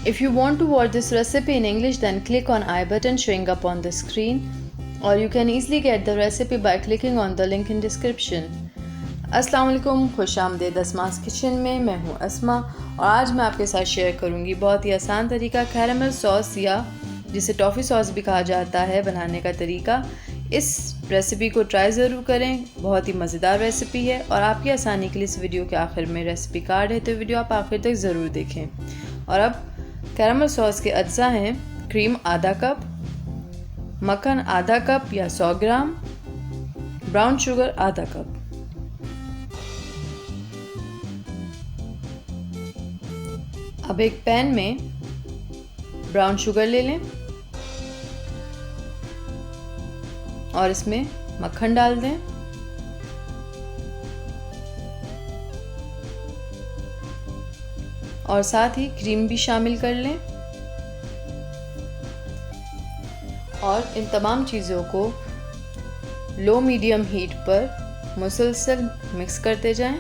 If you want to watch this recipe in English, then click on I button showing up on the screen, or you can easily get the recipe by clicking on the link in description. अस्सलाम वालेकुम, खुश आमदीद Asma's kitchen में। मैं हूँ अस्मा और आज मैं आपके साथ शेयर करूँगी बहुत ही आसान तरीका कैरेमल सॉस या जिसे टॉफ़ी सॉस भी कहा जाता है बनाने का तरीका। इस रेसिपी को ट्राई ज़रूर करें, बहुत ही मज़ेदार रेसिपी है और आपकी आसानी के लिए इस वीडियो के आखिर में रेसिपी कार्ड है, तो वीडियो आप आखिर तक ज़रूर देखें। और अब कैरेमल सॉस के अज्जा हैं क्रीम आधा कप, मक्खन आधा कप या 100 ग्राम, ब्राउन शुगर आधा कप। अब एक पैन में ब्राउन शुगर ले लें और इसमें मक्खन डाल दें और साथ ही क्रीम भी शामिल कर लें और इन तमाम चीज़ों को लो मीडियम हीट पर मुसलसल मिक्स करते जाएं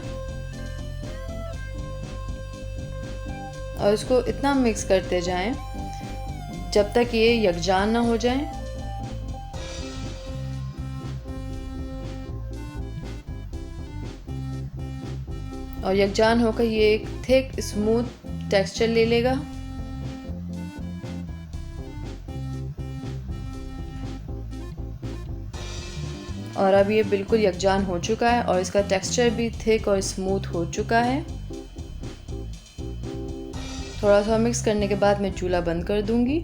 और इसको इतना मिक्स करते जाएं जब तक ये यकजान ना हो जाएं। और यकजान होकर ये एक थिक स्मूथ टेक्सचर ले लेगा। और अब ये बिल्कुल यकजान हो चुका है और इसका टेक्सचर भी थिक और स्मूथ हो चुका है। थोड़ा सा मिक्स करने के बाद मैं चूल्हा बंद कर दूंगी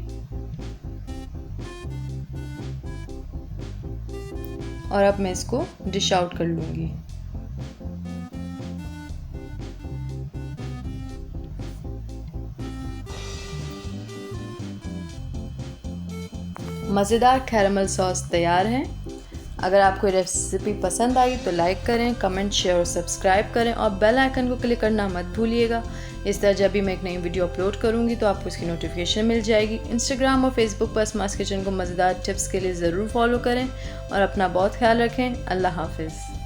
और अब मैं इसको डिश आउट कर लूंगी। मज़ेदार कैरेमल सॉस तैयार है। अगर आपको रेसिपी पसंद आई तो लाइक करें, कमेंट, शेयर और सब्सक्राइब करें और बेल आइकन को क्लिक करना मत भूलिएगा। इस तरह जब भी मैं एक नई वीडियो अपलोड करूंगी तो आपको इसकी नोटिफिकेशन मिल जाएगी। इंस्टाग्राम और फेसबुक पर अस्मास किचन को मज़ेदार टिप्स के लिए ज़रूर फॉलो करें और अपना बहुत ख्याल रखें। अल्लाह हाफिज़।